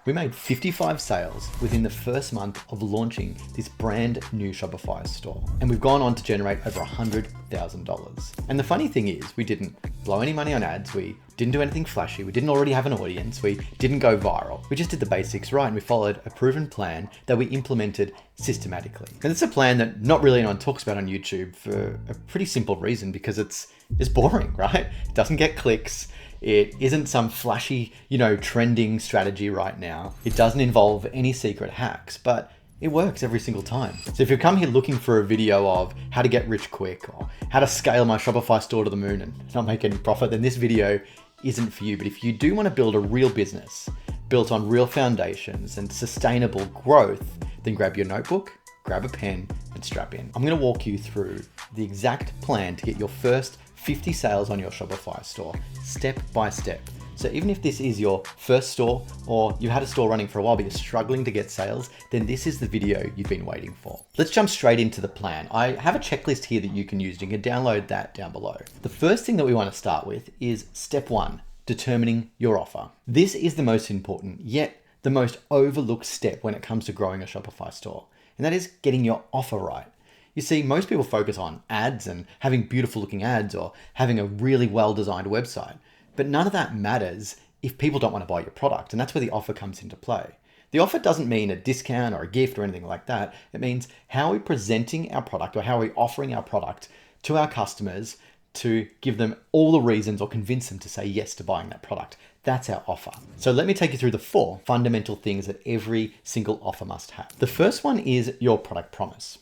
We made 55 sales within the first month of launching this brand new Shopify store. And we've gone on to generate over $100,000. And the funny thing is, we didn't blow any money on ads. We didn't do anything flashy. We didn't already have an audience. We didn't go viral. We just did the basics right. And we followed a proven plan that we implemented systematically. And it's a plan that not really anyone talks about on YouTube for a pretty simple reason, because it's boring, right? It doesn't get clicks. It isn't some flashy, trending strategy right now. It doesn't involve any secret hacks, but it works every single time. So if you come here looking for a video of how to get rich quick or how to scale my Shopify store to the moon and not make any profit, then this video isn't for you. But if you do want to build a real business built on real foundations and sustainable growth, then grab your notebook, grab a pen and strap in. I'm going to walk you through the exact plan to get your first 50 sales on your Shopify store, step by step. So even if this is your first store or you've had a store running for a while but you're struggling to get sales, then this is the video you've been waiting for. Let's jump straight into the plan. I have a checklist here that you can use. You can download that down below. The first thing that we want to start with is step 1, determining your offer. This is the most important, yet the most overlooked step when it comes to growing a Shopify store, and that is getting your offer right. You see, most people focus on ads and having beautiful looking ads or having a really well-designed website, but none of that matters if people don't want to buy your product, and that's where the offer comes into play. The offer doesn't mean a discount or a gift or anything like that. It means how are we presenting our product or how are we offering our product to our customers to give them all the reasons or convince them to say yes to buying that product. That's our offer. So let me take you through the 4 fundamental things that every single offer must have. The first one is your product promise.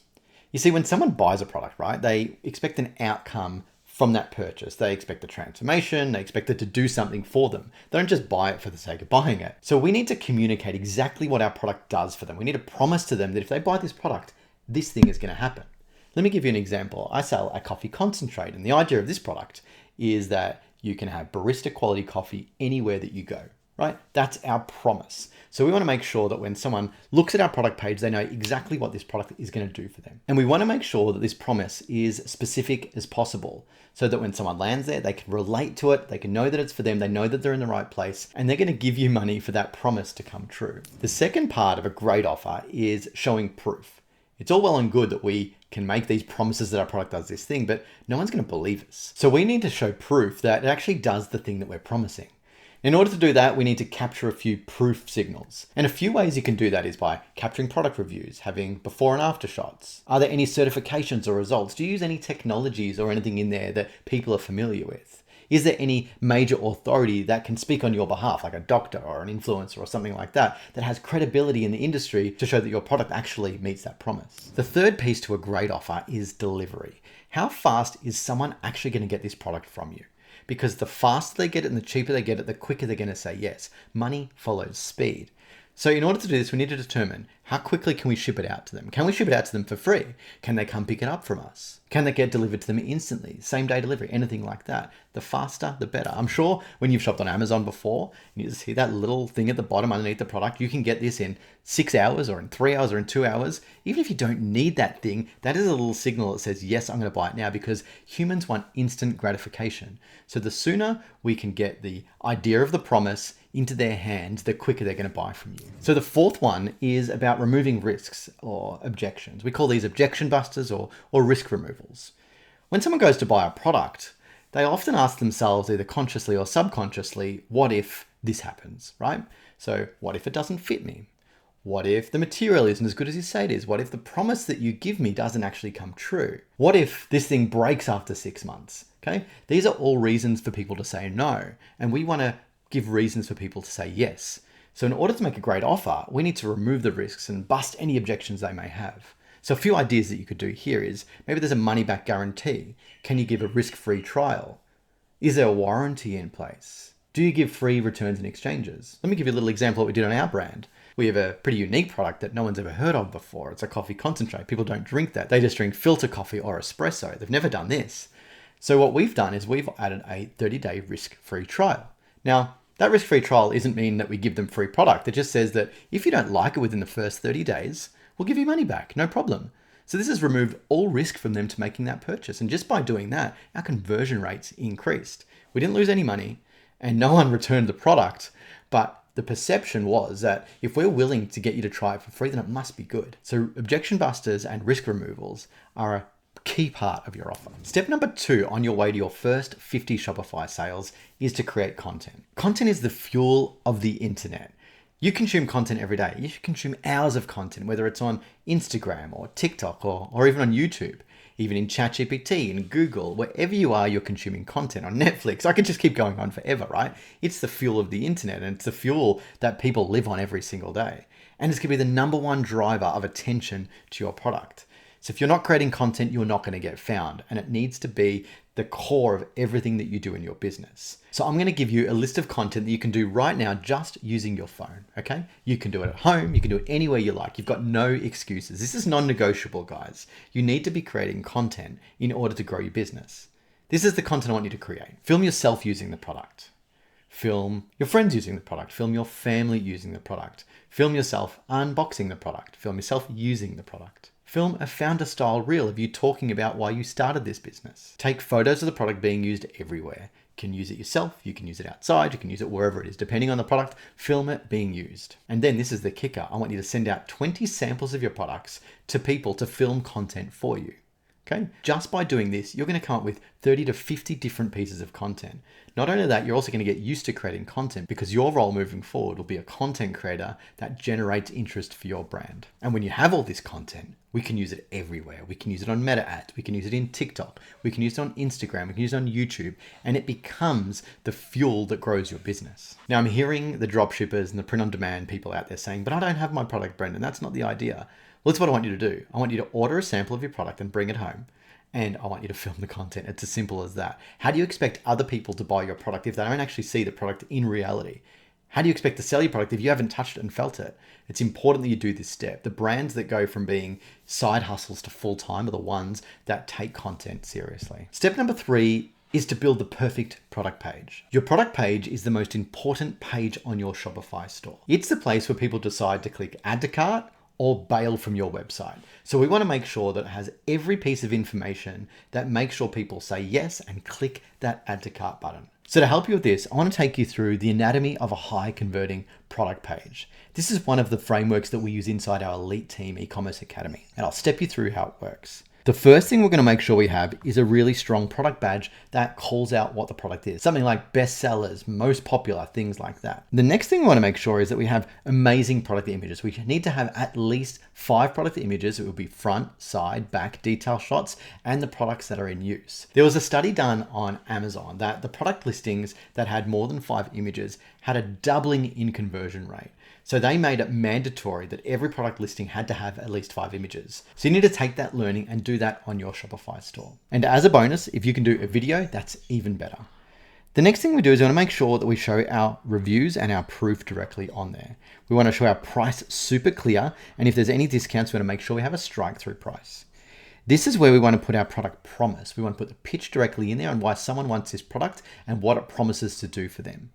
You see, when someone buys a product, right, they expect an outcome from that purchase. They expect a transformation. They expect it to do something for them. They don't just buy it for the sake of buying it. So we need to communicate exactly what our product does for them. We need to promise to them that if they buy this product, this thing is going to happen. Let me give you an example. I sell a coffee concentrate, and the idea of this product is that you can have barista quality coffee anywhere that you go, right? That's our promise. So we want to make sure that when someone looks at our product page, they know exactly what this product is going to do for them. And we want to make sure that this promise is specific as possible so that when someone lands there, they can relate to it, they can know that it's for them, they know that they're in the right place, and they're going to give you money for that promise to come true. The second part of a great offer is showing proof. It's all well and good that we can make these promises that our product does this thing, but no one's going to believe us. So we need to show proof that it actually does the thing that we're promising. In order to do that, we need to capture a few proof signals. And a few ways you can do that is by capturing product reviews, having before and after shots. Are there any certifications or results? Do you use any technologies or anything in there that people are familiar with? Is there any major authority that can speak on your behalf, like a doctor or an influencer or something like that, that has credibility in the industry to show that your product actually meets that promise? The third piece to a great offer is delivery. How fast is someone actually going to get this product from you? Because the faster they get it and the cheaper they get it, the quicker they're going to say yes. Money follows speed. So in order to do this, we need to determine how quickly can we ship it out to them? Can we ship it out to them for free? Can they come pick it up from us? Can they get delivered to them instantly? Same day delivery, anything like that. The faster, the better. I'm sure when you've shopped on Amazon before, you see that little thing at the bottom underneath the product, you can get this in 6 hours or in 3 hours or in 2 hours. Even if you don't need that thing, that is a little signal that says, yes, I'm going to buy it now, because humans want instant gratification. So the sooner we can get the idea of the promise into their hands, the quicker they're going to buy from you. So the fourth one is about removing risks or objections. We call these objection busters or risk removals. When someone goes to buy a product, they often ask themselves, either consciously or subconsciously, what if this happens, right? So what if it doesn't fit me? What if the material isn't as good as you say it is? What if the promise that you give me doesn't actually come true? What if this thing breaks after 6 months? Okay, these are all reasons for people to say no, and we want to give reasons for people to say yes. So in order to make a great offer, we need to remove the risks and bust any objections they may have. So a few ideas that you could do here is, maybe there's a money-back guarantee. Can you give a risk-free trial? Is there a warranty in place? Do you give free returns and exchanges? Let me give you a little example of what we did on our brand. We have a pretty unique product that no one's ever heard of before. It's a coffee concentrate. People don't drink that. They just drink filter coffee or espresso. They've never done this. So what we've done is we've added a 30-day risk-free trial. Now, that risk-free trial isn't mean that we give them free product. It just says that if you don't like it within the first 30 days, we'll give you money back, no problem. So this has removed all risk from them to making that purchase. And just by doing that, our conversion rates increased. We didn't lose any money and no one returned the product, but The perception was that if we're willing to get you to try it for free, then it must be good. So objection busters and risk removals are a key part of your offer. Step number 2 on your way to your first 50 Shopify sales is to create content. Content is the fuel of the internet. You consume content every day. You should consume hours of content, whether it's on Instagram or TikTok or even on YouTube, even in ChatGPT, in Google, wherever you are, you're consuming content on Netflix. I could just keep going on forever, right? It's the fuel of the internet, and it's the fuel that people live on every single day. And it's gonna be the number one driver of attention to your product. So if you're not creating content, you're not going to get found, and it needs to be the core of everything that you do in your business. So I'm going to give you a list of content that you can do right now just using your phone, okay? You can do it at home, you can do it anywhere you like. You've got no excuses. This is non-negotiable, guys. You need to be creating content in order to grow your business. This is the content I want you to create. Film yourself using the product. Film your friends using the product. Film your family using the product. Film yourself unboxing the product. Film yourself using the product. Film a founder style reel of you talking about why you started this business. Take photos of the product being used everywhere. You can use it yourself, you can use it outside, you can use it wherever it is. Depending on the product, film it being used. And then this is the kicker. I want you to send out 20 samples of your products to people to film content for you. Okay? Just by doing this, you're going to come up with 30 to 50 different pieces of content. Not only that, you're also going to get used to creating content because your role moving forward will be a content creator that generates interest for your brand. And when you have all this content, we can use it everywhere. We can use it on Meta ads. We can use it in TikTok. We can use it on Instagram. We can use it on YouTube. And it becomes the fuel that grows your business. Now, I'm hearing the dropshippers and the print on demand people out there saying, but I don't have my product, Brendan. That's not the idea. Well, that's what I want you to do. I want you to order a sample of your product and bring it home. And I want you to film the content. It's as simple as that. How do you expect other people to buy your product if they don't actually see the product in reality? How do you expect to sell your product if you haven't touched it and felt it? It's important that you do this step. The brands that go from being side hustles to full-time are the ones that take content seriously. Step number 3 is to build the perfect product page. Your product page is the most important page on your Shopify store. It's the place where people decide to click add to cart or bail from your website. So we want to make sure that it has every piece of information that makes sure people say yes and click that add to cart button. So to help you with this, I want to take you through the anatomy of a high converting product page. This is one of the frameworks that we use inside our Elite Team e-commerce academy, and I'll step you through how it works. The first thing we're going to make sure we have is a really strong product badge that calls out what the product is. Something like best sellers, most popular, things like that. The next thing we want to make sure is that we have amazing product images. We need to have at least 5 product images. It will be front, side, back, detail shots, and the products that are in use. There was a study done on Amazon that the product listings that had more than 5 images had a doubling in conversion rate. So they made it mandatory that every product listing had to have at least 5 images. So you need to take that learning and do that on your Shopify store. And as a bonus, if you can do a video, that's even better. The next thing we do is we want to make sure that we show our reviews and our proof directly on there. We want to show our price super clear. And if there's any discounts, we want to make sure we have a strike through price. This is where we want to put our product promise. We want to put the pitch directly in there on why someone wants this product and what it promises to do for them.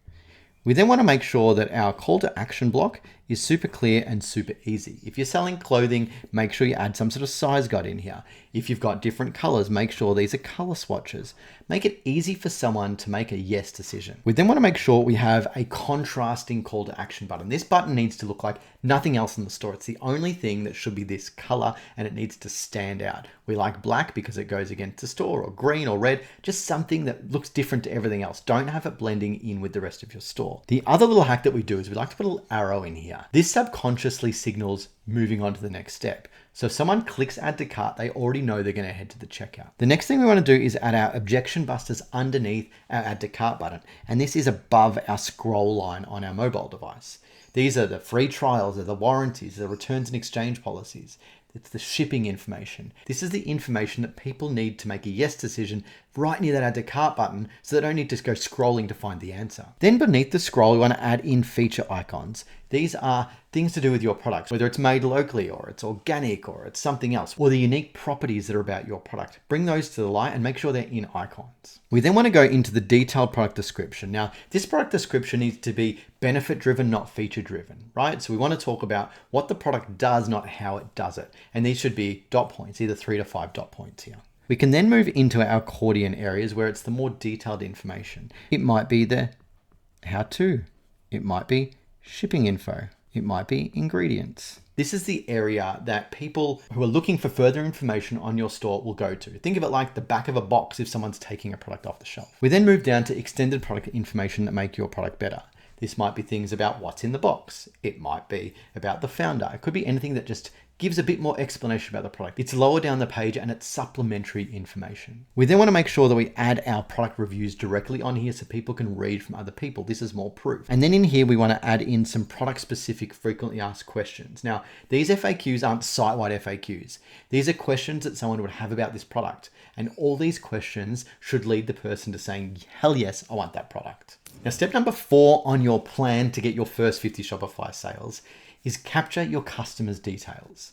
We then want to make sure that our call to action block is super clear and super easy. If you're selling clothing, make sure you add some sort of size guide in here. If you've got different colors, make sure these are color swatches. Make it easy for someone to make a yes decision. We then want to make sure we have a contrasting call to action button. This button needs to look like nothing else in the store. It's the only thing that should be this color and it needs to stand out. We like black because it goes against the store, or green or red, just something that looks different to everything else. Don't have it blending in with the rest of your store. The other little hack that we do is we like to put a little arrow in here. This subconsciously signals moving on to the next step. So if someone clicks add to cart, they already know they're going to head to the checkout. The next thing we want to do is add our objection busters underneath our add to cart button. And this is above our scroll line on our mobile device. These are the free trials, they're the warranties, the returns and exchange policies. It's the shipping information. This is the information that people need to make a yes decision right near that add to cart button, so they don't need to go scrolling to find the answer. Then beneath the scroll, we want to add in feature icons. These are things to do with your products, whether it's made locally or it's organic or it's something else, or the unique properties that are about your product. Bring those to the light and make sure they're in icons. We then want to go into the detailed product description. Now, this product description needs to be benefit driven, not feature driven, right? So we want to talk about what the product does, not how it does it. And these should be dot points, either 3 to 5 dot points here. We can then move into our accordion areas where it's the more detailed information. It might be the how to, it might be shipping info. It might be ingredients. This is the area that people who are looking for further information on your store will go to. Think of it like the back of a box if someone's taking a product off the shelf. We then move down to extended product information that make your product better. This might be things about what's in the box. It might be about the founder. It could be anything that just gives a bit more explanation about the product. It's lower down the page and it's supplementary information. We then want to make sure that we add our product reviews directly on here so people can read from other people. This is more proof. And then in here, we want to add in some product specific frequently asked questions. Now, these FAQs aren't site-wide FAQs. These are questions that someone would have about this product. And all these questions should lead the person to saying, hell yes, I want that product. Now, step number 4 on your plan to get your first 50 Shopify sales is capture your customers' details.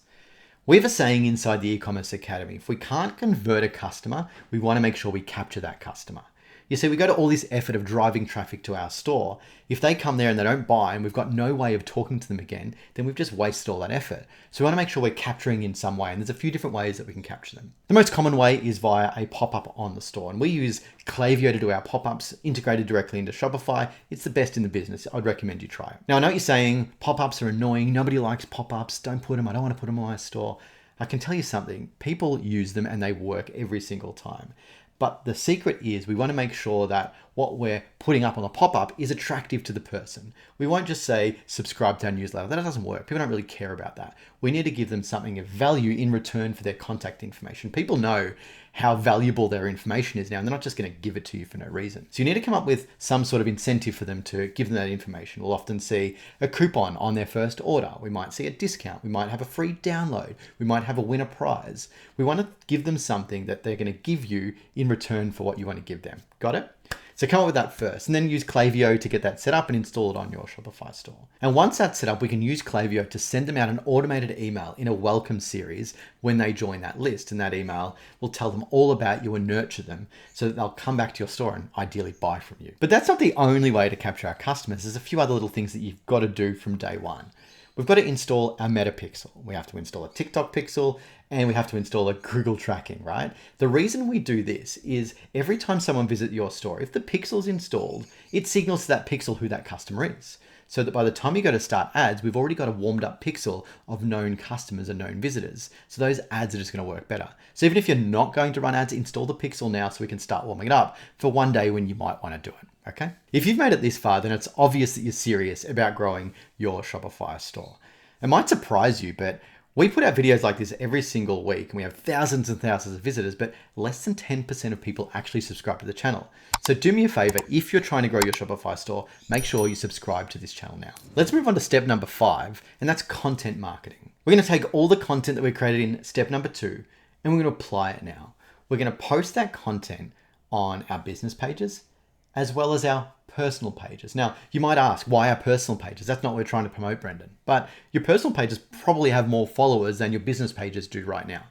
We have a saying inside the e-commerce academy, if we can't convert a customer, we want to make sure we capture that customer. You see, we go to all this effort of driving traffic to our store. If they come there and they don't buy and we've got no way of talking to them again, then we've just wasted all that effort. So we want to make sure we're capturing in some way, and there's a few different ways that we can capture them. The most common way is via a pop-up on the store, and we use Klaviyo to do our pop-ups integrated directly into Shopify. It's the best in the business. I'd recommend you try it. Now, I know what you're saying, pop-ups are annoying. Nobody likes pop-ups. Don't put them. I don't want to put them on my store. I can tell you something. People use them and they work every single time. But the secret is we want to make sure that what we're putting up on the pop-up is attractive to the person. We won't just say, subscribe to our newsletter. That doesn't work. People don't really care about that. We need to give them something of value in return for their contact information. People know how valuable their information is now, and they're not just going to give it to you for no reason. So you need to come up with some sort of incentive for them to give them that information. We'll often see a coupon on their first order. We might see a discount. We might have a free download. We might have a winner prize. We want to give them something that they're going to give you in return for what you want to give them. Got it? So come up with that first, and then use Klaviyo to get that set up and install it on your Shopify store. And once that's set up, we can use Klaviyo to send them out an automated email in a welcome series when they join that list. And that email will tell them all about you and nurture them so that they'll come back to your store and ideally buy from you. But that's not the only way to capture our customers. There's a few other little things that you've got to do from day one. We've got to install our Meta Pixel. We have to install a TikTok Pixel, and we have to install a Google tracking, right? The reason we do this is every time someone visits your store, if the pixel's installed, it signals to that pixel who that customer is. So that by the time you go to start ads, we've already got a warmed up pixel of known customers and known visitors. So those ads are just going to work better. So even if you're not going to run ads, install the pixel now so we can start warming it up for one day when you might want to do it. Okay. If you've made it this far, then it's obvious that you're serious about growing your Shopify store. It might surprise you, but we put out videos like this every single week and we have thousands and thousands of visitors, but less than 10% of people actually subscribe to the channel. So do me a favor, if you're trying to grow your Shopify store, make sure you subscribe to this channel now. Let's move on to step number 5, and that's content marketing. We're going to take all the content that we created in step number 2, and we're going to apply it now. We're going to post that content on our business pages, as well as our personal pages. Now, you might ask, why our personal pages? That's not what we're trying to promote, Brendan. But your personal pages probably have more followers than your business pages do right now.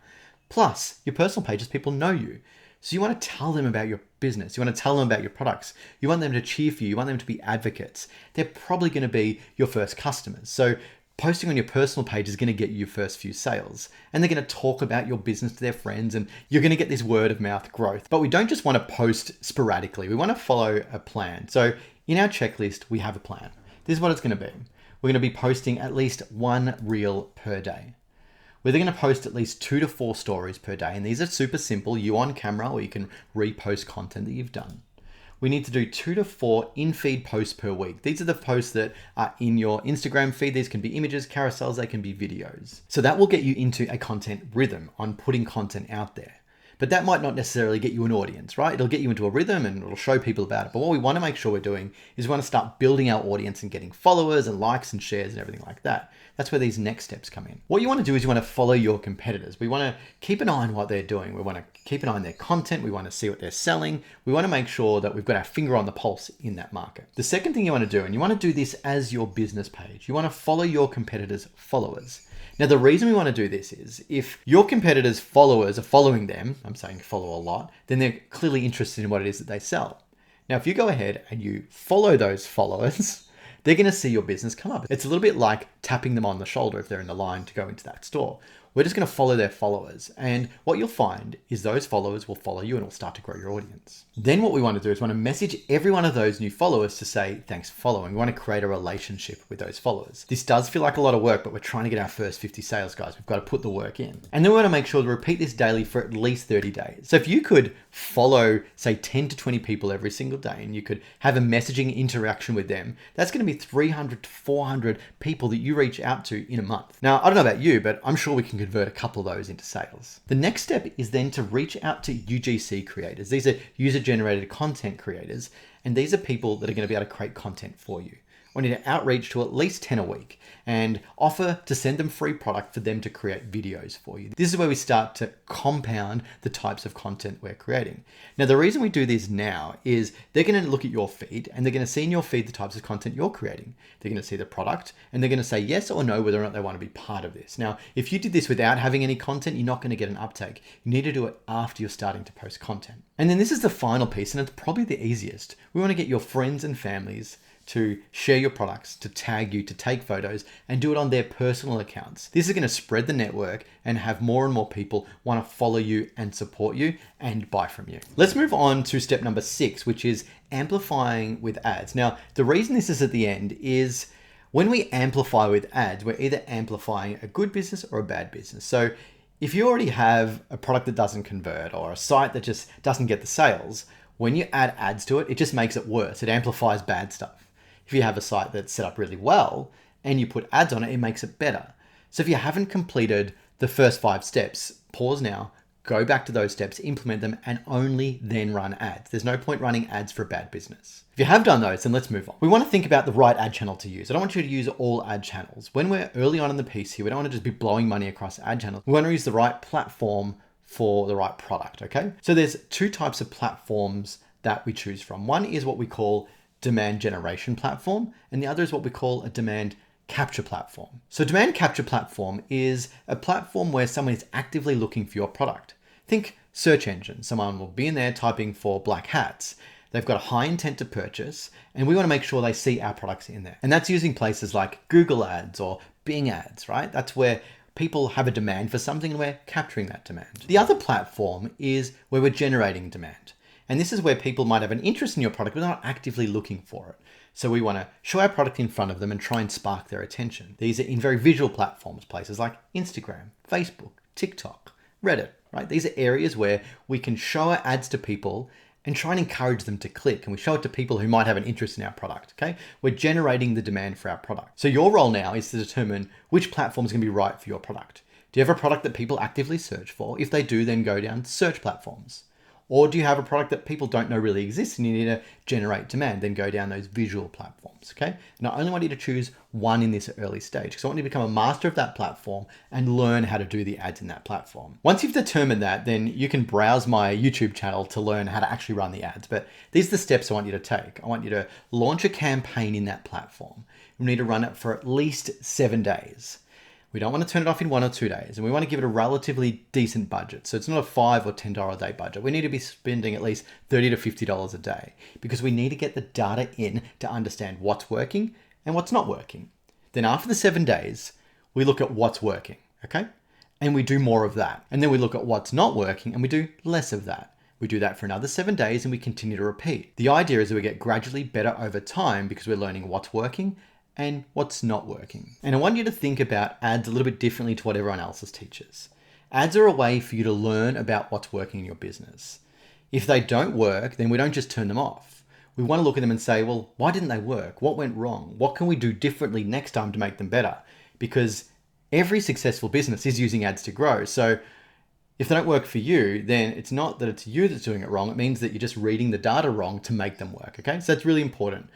Plus, your personal pages, people know you. So you want to tell them about your business. You want to tell them about your products. You want them to cheer for you. You want them to be advocates. They're probably going to be your first customers. So posting on your personal page is going to get you your first few sales, and they're going to talk about your business to their friends, and you're going to get this word of mouth growth. But we don't just want to post sporadically. We want to follow a plan. So in our checklist, we have a plan. This is what it's going to be. We're going to be posting at least 1 reel per day. We're going to post at least 2 to 4 stories per day. And these are super simple. You on camera, or you can repost content that you've done. We need to do 2 to 4 in-feed posts per week. These are the posts that are in your Instagram feed. These can be images, carousels, they can be videos. So that will get you into a content rhythm on putting content out there. But that might not necessarily get you an audience, right? It'll get you into a rhythm and it'll show people about it. But what we want to make sure we're doing is we want to start building our audience and getting followers and likes and shares and everything like that. That's where these next steps come in. What you want to do is you want to follow your competitors. We want to keep an eye on what they're doing. We want to keep an eye on their content. We want to see what they're selling. We want to make sure that we've got our finger on the pulse in that market. The second thing you want to do, and you want to do this as your business page, you want to follow your competitors' followers. Now, the reason we want to do this is if your competitors' followers are following them, I'm saying follow a lot, then they're clearly interested in what it is that they sell. Now, if you go ahead and you follow those followers, they're going to see your business come up. It's a little bit like tapping them on the shoulder if they're in the line to go into that store. We're just going to follow their followers. And what you'll find is those followers will follow you and it'll start to grow your audience. Then what we want to do is we want to message every one of those new followers to say, thanks for following. We want to create a relationship with those followers. This does feel like a lot of work, but we're trying to get our first 50 sales, guys. We've got to put the work in. And then we want to make sure to repeat this daily for at least 30 days. So if you could follow, say, 10 to 20 people every single day, and you could have a messaging interaction with them, that's going to be 300 to 400 people that you reach out to in a month. Now, I don't know about you, but I'm sure we can convert a couple of those into sales. The next step is then to reach out to UGC creators. These are user-generated content creators, and these are people that are going to be able to create content for you. We need to outreach to at least 10 a week and offer to send them free product for them to create videos for you. This is where we start to compound the types of content we're creating. Now, the reason we do this now is they're going to look at your feed and they're going to see in your feed the types of content you're creating. They're going to see the product and they're going to say yes or no whether or not they want to be part of this. Now, if you did this without having any content, you're not going to get an uptake. You need to do it after you're starting to post content. And then this is the final piece, and it's probably the easiest. We want to get your friends and families to share your products, to tag you, to take photos, and do it on their personal accounts. This is going to spread the network and have more and more people want to follow you and support you and buy from you. Let's move on to step number 6, which is amplifying with ads. Now, the reason this is at the end is when we amplify with ads, we're either amplifying a good business or a bad business. So if you already have a product that doesn't convert or a site that just doesn't get the sales, when you add ads to it, it just makes it worse. It amplifies bad stuff. If you have a site that's set up really well and you put ads on it, it makes it better. So if you haven't completed the first 5 steps, pause now, go back to those steps, implement them, and only then run ads. There's no point running ads for a bad business. If you have done those, then let's move on. We want to think about the right ad channel to use. I don't want you to use all ad channels. When we're early on in the piece here, we don't want to just be blowing money across ad channels. We want to use the right platform for the right product, okay? So there's 2 types of platforms that we choose from. One is what we call demand generation platform, and the other is what we call a demand capture platform. So demand capture platform is a platform where someone is actively looking for your product. Think search engine. Someone will be in there typing for black hats. They've got a high intent to purchase, and we want to make sure they see our products in there. And that's using places like Google ads or Bing ads, right? That's where people have a demand for something and we're capturing that demand. The other platform is where we're generating demand. And this is where people might have an interest in your product, but they're not actively looking for it. So we want to show our product in front of them and try and spark their attention. These are in very visual platforms, places like Instagram, Facebook, TikTok, Reddit, right? These are areas where we can show our ads to people and try and encourage them to click. And we show it to people who might have an interest in our product, okay? We're generating the demand for our product. So your role now is to determine which platform is going to be right for your product. Do you have a product that people actively search for? If they do, then go down to search platforms. Or do you have a product that people don't know really exists and you need to generate demand? Then go down those visual platforms, okay? And I only want you to choose one in this early stage because I want you to become a master of that platform and learn how to do the ads in that platform. Once you've determined that, then you can browse my YouTube channel to learn how to actually run the ads. But these are the steps I want you to take. I want you to launch a campaign in that platform. You need to run it for at least 7 days. We don't want to turn it off in 1 or 2 days, and we want to give it a relatively decent budget. So it's not a $5 or $10 a day budget. We need to be spending at least $30 to $50 a day because we need to get the data in to understand what's working and what's not working. Then after the 7 days, we look at what's working, okay? And we do more of that. And then we look at what's not working and we do less of that. We do that for another 7 days and we continue to repeat. The idea is that we get gradually better over time because we're learning what's working and what's not working. And I want you to think about ads a little bit differently to what everyone else's teaches. Ads are a way for you to learn about what's working in your business. If they don't work, then we don't just turn them off. We want to look at them and say, well, why didn't they work? What went wrong? What can we do differently next time to make them better? Because every successful business is using ads to grow. So if they don't work for you, then it's not that it's you that's doing it wrong. It means that you're just reading the data wrong to make them work, okay? So that's really important.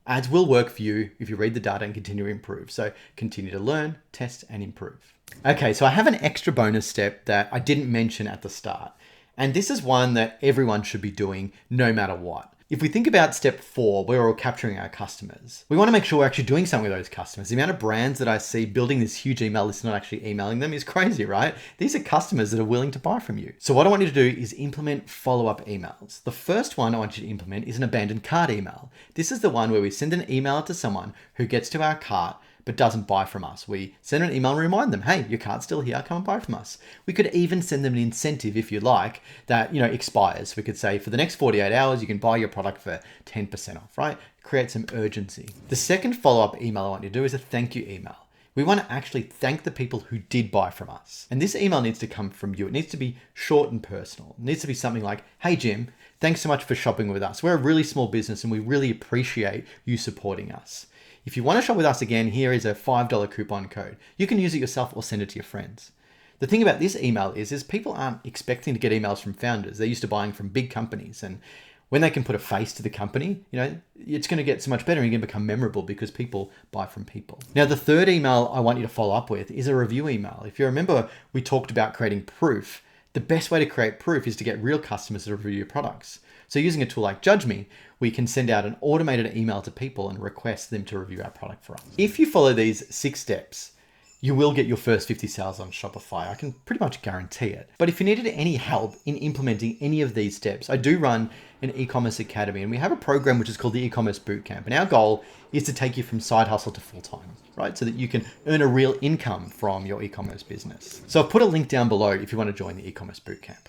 Ads will work for you if you read the data and continue to improve. So continue to learn, test, and improve. Okay, so I have an extra bonus step that I didn't mention at the start. And this is one that everyone should be doing no matter what. If we think about step 4, where we're capturing our customers, we want to make sure we're actually doing something with those customers. The amount of brands that I see building this huge email list and not actually emailing them is crazy, right? These are customers that are willing to buy from you. So what I want you to do is implement follow-up emails. The first one I want you to implement is an abandoned cart email. This is the one where we send an email to someone who gets to our cart, but doesn't buy from us. We send an email and remind them, hey, your cart's still here, come and buy from us. We could even send them an incentive, if you like, that expires. We could say for the next 48 hours, you can buy your product for 10% off, right? Create some urgency. The second follow-up email I want you to do is a thank you email. We want to actually thank the people who did buy from us. And this email needs to come from you. It needs to be short and personal. It needs to be something like, hey, Jim, thanks so much for shopping with us. We're a really small business and we really appreciate you supporting us. If you want to shop with us again, here is a $5 coupon code. You can use it yourself or send it to your friends. The thing about this email is people aren't expecting to get emails from founders. They're used to buying from big companies. And when they can put a face to the company, it's going to get so much better and you're going to become memorable because people buy from people. Now, the third email I want you to follow up with is a review email. If you remember, we talked about creating proof. The best way to create proof is to get real customers to review your products. So using a tool like Judge Me, we can send out an automated email to people and request them to review our product for us. If you follow these 6 steps, you will get your first 50 sales on Shopify. I can pretty much guarantee it. But if you needed any help in implementing any of these steps, I do run an e-commerce academy and we have a program which is called the e-commerce bootcamp. And our goal is to take you from side hustle to full-time, right? So that you can earn a real income from your e-commerce business. So I've put a link down below if you want to join the e-commerce bootcamp.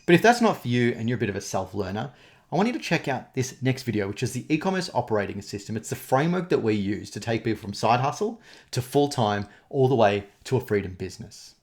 But if that's not for you and you're a bit of a self-learner, I want you to check out this next video, which is the e-commerce operating system. It's the framework that we use to take people from side hustle to full-time all the way to a freedom business.